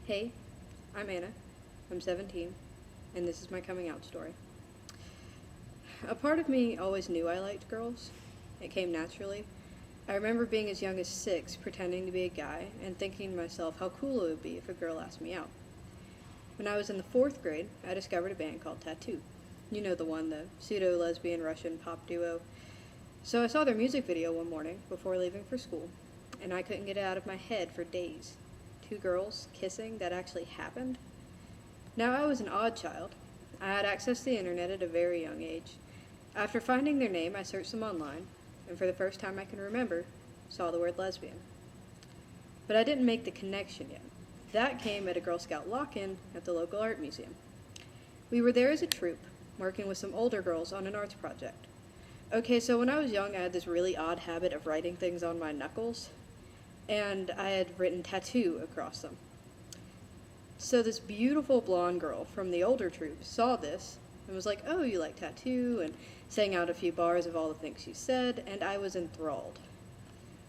Hey, I'm Anna. I'm 17, and this is my coming out story. A part of me always knew I liked girls. It came naturally. I remember being as young as 6, pretending to be a guy, and thinking to myself how cool it would be if a girl asked me out. When I was in the 4th grade, I discovered a band called Tattoo. You know the one, the pseudo-lesbian Russian pop duo. So I saw their music video one morning before leaving for school, and I couldn't get it out of my head for days. 2 girls kissing that actually happened? Now, I was an odd child. I had access to the internet at a very young age. After finding their name, I searched them online, and for the first time I can remember, saw the word lesbian. But I didn't make the connection yet. That came at a Girl Scout lock-in at the local art museum. We were there as a troupe, working with some older girls on an arts project. Okay, so when I was young, I had this really odd habit of writing things on my knuckles, and I had written tattoo across them. So this beautiful blonde girl from the older troupe saw this and was like, "Oh, you like tattoo," and sang out a few bars of all the things she said, and I was enthralled.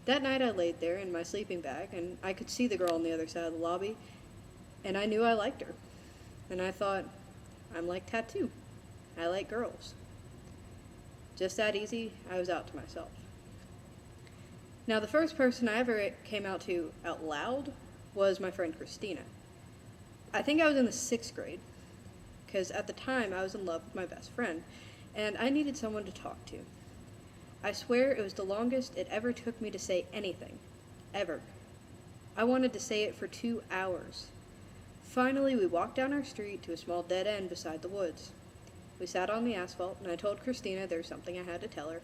That night I laid there in my sleeping bag, and I could see the girl on the other side of the lobby, and I knew I liked her. And I thought, I'm like tattoo. I like girls. Just that easy, I was out to myself. Now, the first person I ever came out to out loud was my friend Christina. I think I was in the 6th grade, because at the time I was in love with my best friend, and I needed someone to talk to. I swear it was the longest it ever took me to say anything. Ever. I wanted to say it for 2 hours. Finally, we walked down our street to a small dead end beside the woods. We sat on the asphalt, and I told Christina there was something I had to tell her.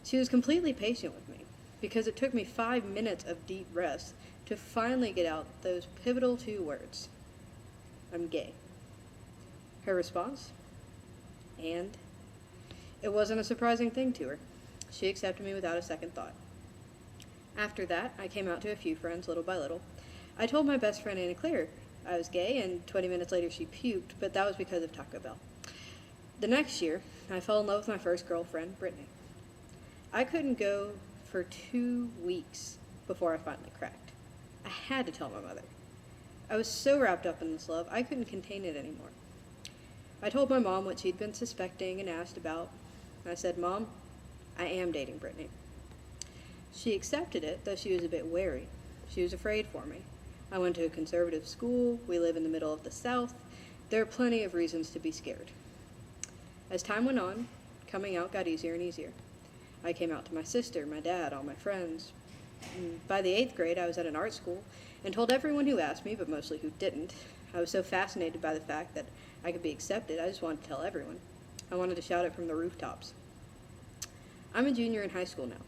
She was completely patient with me, because it took me 5 minutes of deep rest to finally get out those pivotal 2 words. I'm gay. Her response? And? It wasn't a surprising thing to her. She accepted me without a second thought. After that, I came out to a few friends little by little. I told my best friend Anna Claire I was gay, and 20 minutes later she puked, but that was because of Taco Bell. The next year, I fell in love with my first girlfriend, Brittany. I couldn't go for 2 weeks before I finally cracked. I had to tell my mother. I was so wrapped up in this love, I couldn't contain it anymore. I told my mom what she'd been suspecting and asked about. I said, "Mom, I am dating Brittany." She accepted it, though she was a bit wary. She was afraid for me. I went to a conservative school. We live in the middle of the South. There are plenty of reasons to be scared. As time went on, coming out got easier and easier. I came out to my sister, my dad, all my friends. By the 8th grade, I was at an art school and told everyone who asked me, but mostly who didn't. I was so fascinated by the fact that I could be accepted, I just wanted to tell everyone. I wanted to shout it from the rooftops. I'm a junior in high school now.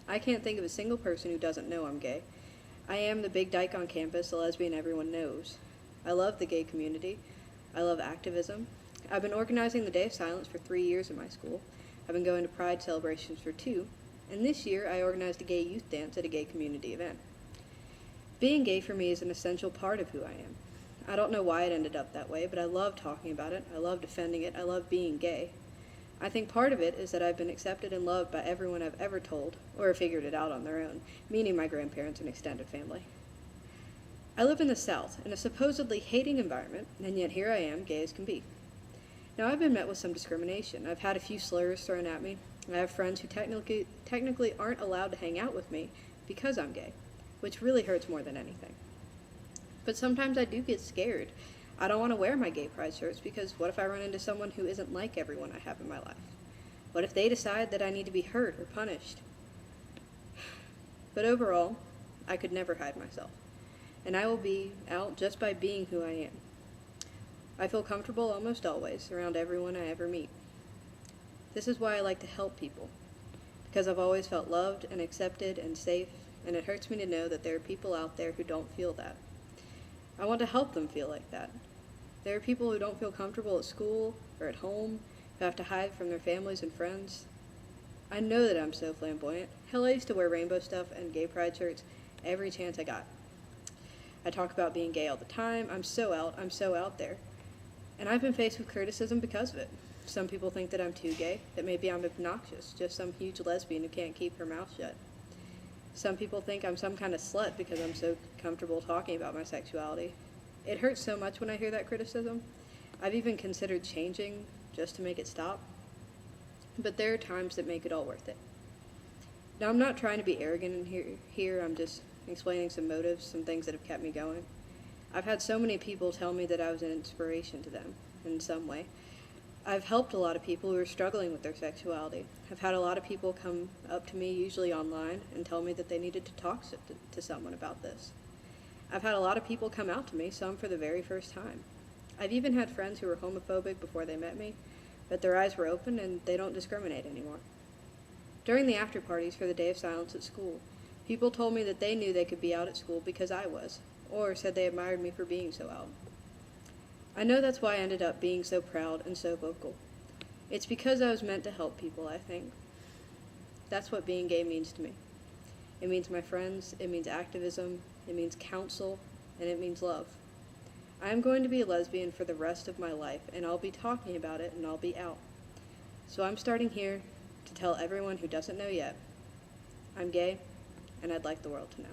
I can't think of a single person who doesn't know I'm gay. I am the big dyke on campus, the lesbian everyone knows. I love the gay community. I love activism. I've been organizing the Day of Silence for 3 years in my school. I've been going to Pride celebrations for 2, and this year I organized a gay youth dance at a gay community event. Being gay for me is an essential part of who I am. I don't know why it ended up that way, but I love talking about it. I love defending it. I love being gay. I think part of it is that I've been accepted and loved by everyone I've ever told, or figured it out on their own, meaning my grandparents and extended family. I live in the South, in a supposedly hating environment, and yet here I am, gay as can be. Now, I've been met with some discrimination. I've had a few slurs thrown at me. I have friends who technically aren't allowed to hang out with me because I'm gay, which really hurts more than anything. But sometimes I do get scared. I don't want to wear my gay pride shirts because what if I run into someone who isn't like everyone I have in my life? What if they decide that I need to be hurt or punished? But overall, I could never hide myself, and I will be out just by being who I am. I feel comfortable almost always around everyone I ever meet. This is why I like to help people, because I've always felt loved and accepted and safe, and it hurts me to know that there are people out there who don't feel that. I want to help them feel like that. There are people who don't feel comfortable at school or at home, who have to hide from their families and friends. I know that I'm so flamboyant. Hell, I used to wear rainbow stuff and gay pride shirts every chance I got. I talk about being gay all the time. I'm so out there. And I've been faced with criticism because of it. Some people think that I'm too gay, that maybe I'm obnoxious, just some huge lesbian who can't keep her mouth shut. Some people think I'm some kind of slut because I'm so comfortable talking about my sexuality. It hurts so much when I hear that criticism. I've even considered changing just to make it stop. But there are times that make it all worth it. Now, I'm not trying to be arrogant here. I'm just explaining some motives, some things that have kept me going. I've had so many people tell me that I was an inspiration to them in some way. I've helped a lot of people who are struggling with their sexuality. I've had a lot of people come up to me, usually online, and tell me that they needed to talk to someone about this. I've had a lot of people come out to me, some for the very first time. I've even had friends who were homophobic before they met me, but their eyes were open and they don't discriminate anymore. During the after parties for the Day of Silence at school, people told me that they knew they could be out at school because I was, or said they admired me for being so out. I know that's why I ended up being so proud and so vocal. It's because I was meant to help people, I think. That's what being gay means to me. It means my friends, it means activism, it means counsel, and it means love. I am going to be a lesbian for the rest of my life, and I'll be talking about it, and I'll be out. So I'm starting here to tell everyone who doesn't know yet, I'm gay, and I'd like the world to know.